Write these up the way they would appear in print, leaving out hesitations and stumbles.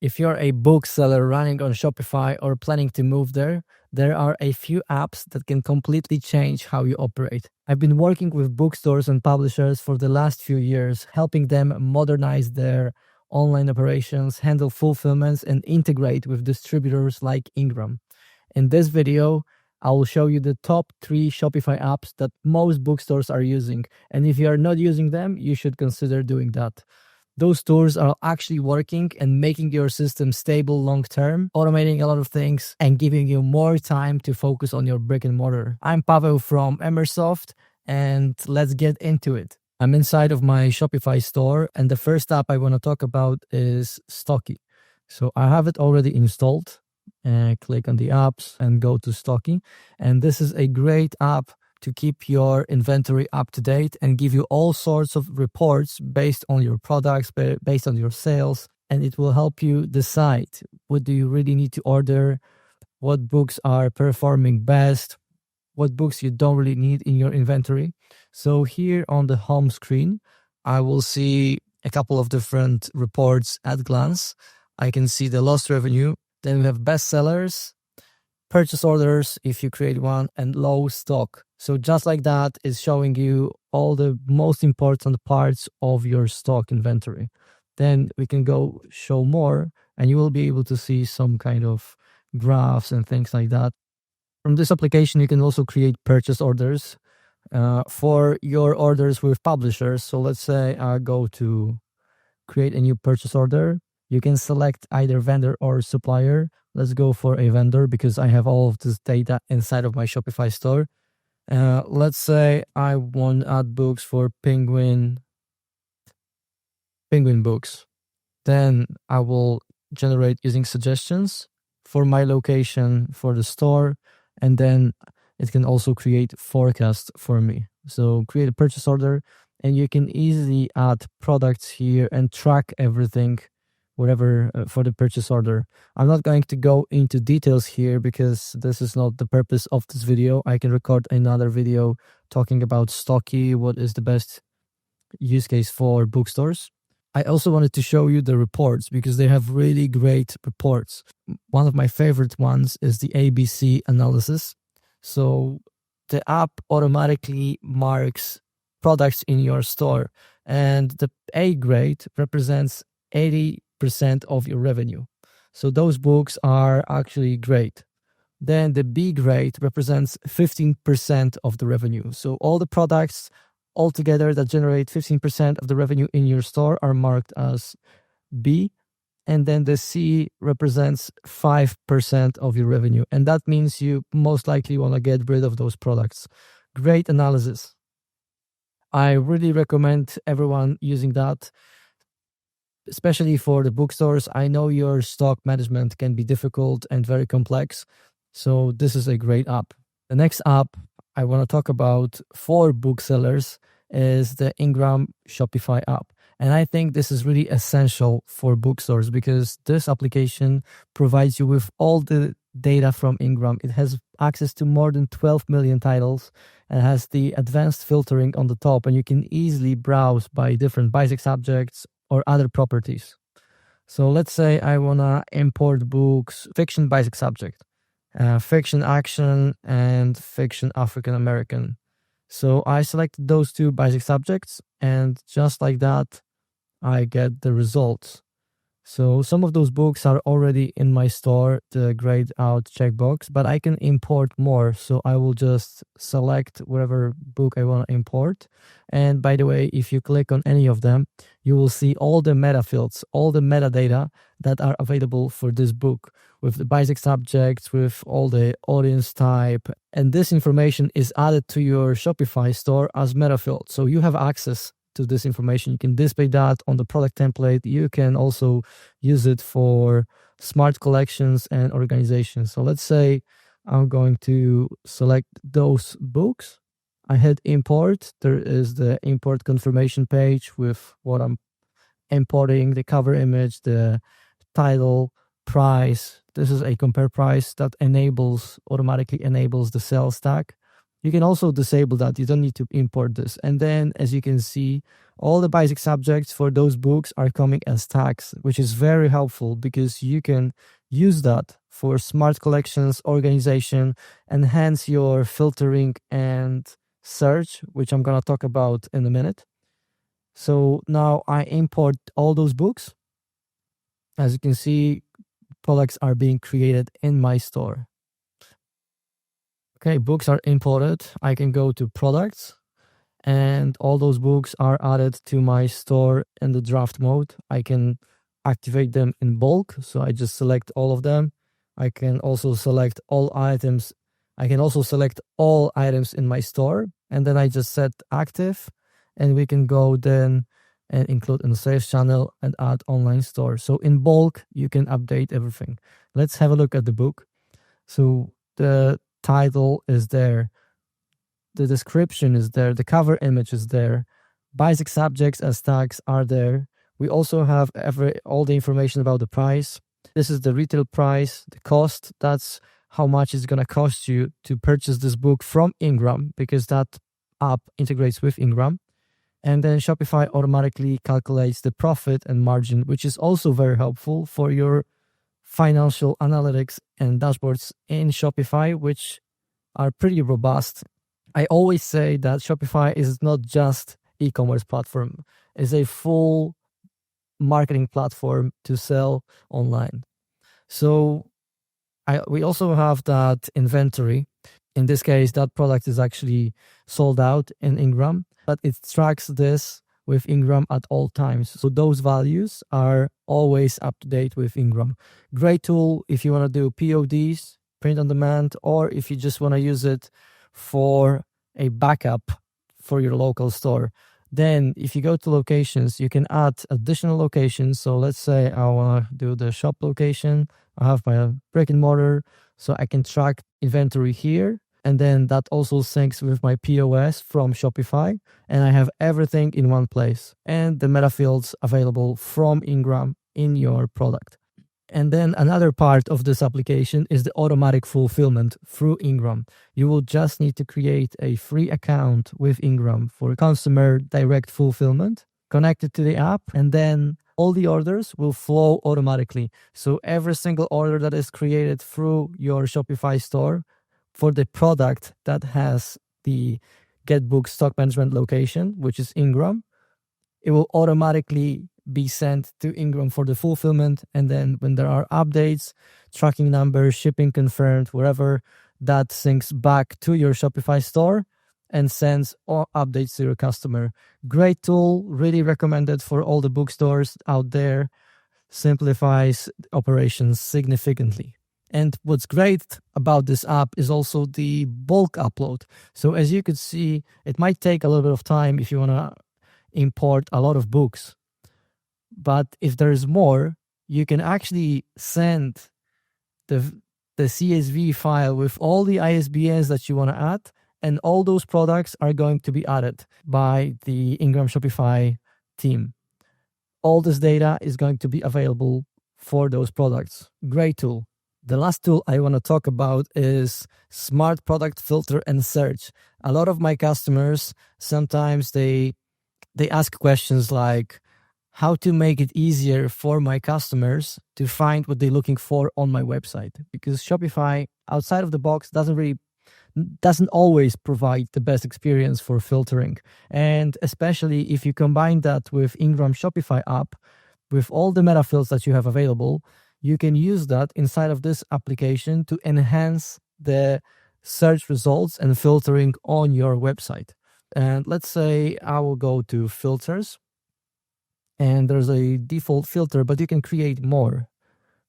If you're a bookseller running on Shopify or planning to move there are a few apps that can completely change how you operate. I've been working with bookstores and publishers for the last few years, helping them modernize their online operations, handle fulfillments, and integrate with distributors like Ingram. In this video, I will show you the top 3 Shopify apps that most bookstores are using. And if you are not using them, you should consider doing that. Those tools are actually working and making your system stable long-term, automating a lot of things and giving you more time to focus on your brick and mortar. I'm Paweł from Emersoft, and let's get into it. I'm inside of my Shopify store, and the first app I want to talk about is Stocky. So I have it already installed. Click on the apps and go to Stocky. And this is a great app to keep your inventory up to date and give you all sorts of reports based on your products, based on your sales. And it will help you decide what do you really need to order, what books are performing best, what books you don't really need in your inventory. So here on the home screen, I will see a couple of different reports at a glance. I can see the lost revenue. Then we have bestsellers, purchase orders if you create one, and low stock. So just like that, it's showing you all the most important parts of your stock inventory. Then we can go show more, and you will be able to see some kind of graphs and things like that. From this application, you can also create purchase orders for your orders with publishers. So let's say I go to create a new purchase order. You can select either vendor or supplier. Let's go for a vendor because I have all of this data inside of my Shopify store. Let's say I want to add books for Penguin books. Then I will generate using suggestions for my location for the store. And then it can also create forecast for me. So create a purchase order and you can easily add products here and track everything whatever for the purchase order. I'm not going to go into details here because this is not the purpose of this video. I can record another video talking about Stocky, what is the best use case for bookstores. I also wanted to show you the reports because they have really great reports. One of my favorite ones is the ABC analysis. So the app automatically marks products in your store, and the A grade represents 80% of your revenue. So those books are actually great. Then the B grade represents 15% of the revenue. So all the products altogether that generate 15% of the revenue in your store are marked as B. And then the C represents 5% of your revenue. And that means you most likely want to get rid of those products. Great analysis. I really recommend everyone using that, especially for the bookstores. I know your stock management can be difficult and very complex, so this is a great app. The next app I want to talk about for booksellers is the Ingram Shopify app. And I think this is really essential for bookstores because this application provides you with all the data from Ingram. It has access to more than 12 million titles and has the advanced filtering on the top, and you can easily browse by different basic subjects or other properties. So let's say I want to import books, fiction basic subject, fiction action, and fiction African American. So I selected those 2 basic subjects, and just like that, I get the results. So some of those books are already in my store, the grayed out checkbox, but I can import more. So I will just select whatever book I want to import. And by the way, if you click on any of them, you will see all the meta fields, all the metadata that are available for this book with the basic subjects, with all the audience type. And this information is added to your Shopify store as meta field. So you have access to this information. You can display that on the product template. You can also use it for smart collections and organizations. So let's say I'm going to select those books. I hit import. There is the import confirmation page with what I'm importing, the cover image, the title, price. This is a compare price that automatically enables the sales tag. You can also disable that. You don't need to import this. And then, as you can see, all the basic subjects for those books are coming as tags, which is very helpful because you can use that for smart collections, organization, enhance your filtering and search, which I'm going to talk about in a minute. So now I import all those books. As you can see, products are being created in my store. Okay, books are imported. I can go to products and all those books are added to my store in the draft mode. I can activate them in bulk. So I just select all of them. I can also select all items. I can also select all items in my store. And then I just set active and we can go then and include in the sales channel and add online store. So in bulk, you can update everything. Let's have a look at the book. So the title is there. The description is there. The cover image is there. Basic subjects as tags are there. We also have all the information about the price. This is the retail price, the cost. That's how much it's going to cost you to purchase this book from Ingram because that app integrates with Ingram. And then Shopify automatically calculates the profit and margin, which is also very helpful for your financial analytics and dashboards in Shopify, which are pretty robust. I always say that Shopify is not just e-commerce platform. It's a full marketing platform to sell online. So we also have that inventory. In this case, that product is actually sold out in Ingram, but it tracks this with Ingram at all times. So those values are always up to date with Ingram. Great tool if you want to do PODs, print on demand, or if you just want to use it for a backup for your local store. Then if you go to locations, you can add additional locations. So let's say I want to do the shop location. I have my brick and mortar, so I can track inventory here. And then that also syncs with my POS from Shopify. And I have everything in one place. And the meta fields available from Ingram in your product. And then another part of this application is the automatic fulfillment through Ingram. You will just need to create a free account with Ingram for consumer direct fulfillment, connect it to the app, and then all the orders will flow automatically. So every single order that is created through your Shopify store for the product that has the GetBook stock management location, which is Ingram, it will automatically be sent to Ingram for the fulfillment. And then when there are updates, tracking numbers, shipping confirmed, wherever, that syncs back to your Shopify store and sends all updates to your customer. Great tool, really recommended for all the bookstores out there. Simplifies operations significantly. And what's great about this app is also the bulk upload. So as you could see, it might take a little bit of time if you want to import a lot of books. But if there's more, you can actually send the CSV file with all the ISBNs that you want to add, and all those products are going to be added by the Ingram Shopify team. All this data is going to be available for those products. Great tool. The last tool I want to talk about is Smart Product Filter and Search. A lot of my customers, sometimes they ask questions like, how to make it easier for my customers to find what they're looking for on my website. Because Shopify, outside of the box, doesn't always provide the best experience for filtering. And especially if you combine that with Ingram Shopify app, with all the meta fields that you have available, you can use that inside of this application to enhance the search results and filtering on your website. And let's say I will go to filters, and there's a default filter, but you can create more.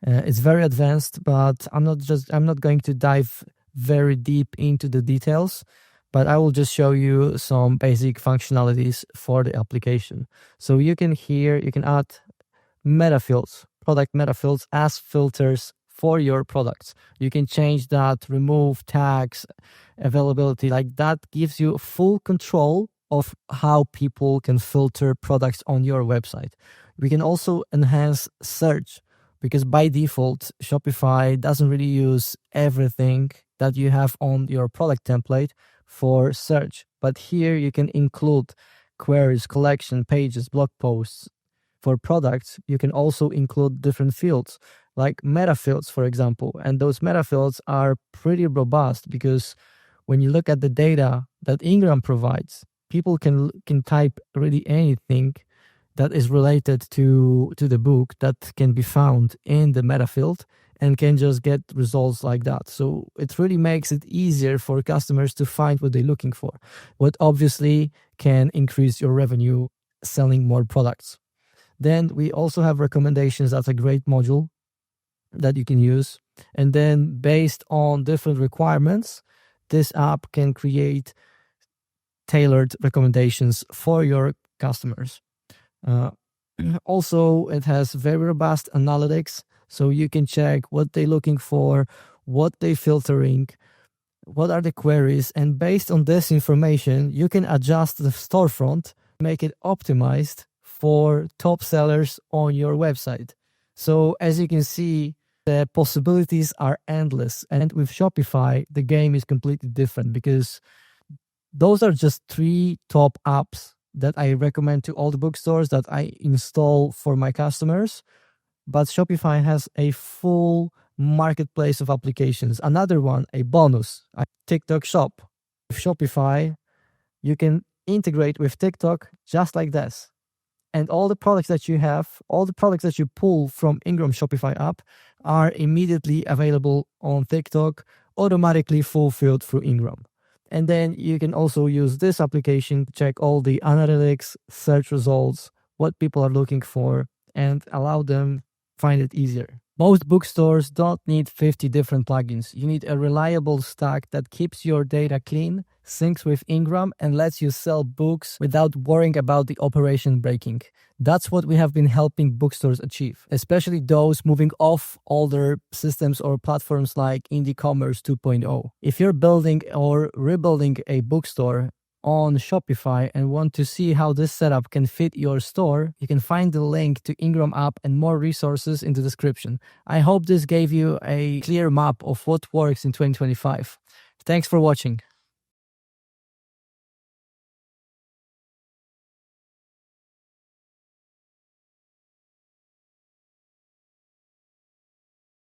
It's very advanced, but I'm not going to dive very deep into the details, but I will just show you some basic functionalities for the application. So you can add meta fields, product meta fields as filters for your products. You can change that, remove tags, availability. Like that gives you full control of how people can filter products on your website. We can also enhance search, because by default, Shopify doesn't really use everything that you have on your product template for search. But here you can include queries, collection, pages, blog posts. For products, you can also include different fields, like meta fields, for example. And those meta fields are pretty robust because when you look at the data that Ingram provides, people can type really anything that is related to the book that can be found in the meta field and can just get results like that. So it really makes it easier for customers to find what they're looking for, what obviously can increase your revenue selling more products. Then we also have recommendations. That's a great module that you can use. And then based on different requirements, this app can create tailored recommendations for your customers. Also, it has very robust analytics, so you can check what they're looking for, what they're filtering, what are the queries, and based on this information, you can adjust the storefront, make it optimized for top sellers on your website. So as you can see, the possibilities are endless. And with Shopify, the game is completely different because those are just 3 top apps that I recommend to all the bookstores that I install for my customers. But Shopify has a full marketplace of applications. Another one, a bonus, a TikTok shop. With Shopify, you can integrate with TikTok just like this. And all the products that you have, all the products that you pull from Ingram Shopify app are immediately available on TikTok, automatically fulfilled through Ingram. And then you can also use this application to check all the analytics, search results, what people are looking for, and allow them find it easier. Most bookstores don't need 50 different plugins. You need a reliable stack that keeps your data clean, syncs with Ingram, and lets you sell books without worrying about the operation breaking. That's what we have been helping bookstores achieve, especially those moving off older systems or platforms like IndieCommerce 2.0. If you're building or rebuilding a bookstore on Shopify and want to see how this setup can fit your store, you can find the link to Ingram app and more resources in the description. I hope this gave you a clear map of what works in 2025. Thanks for watching.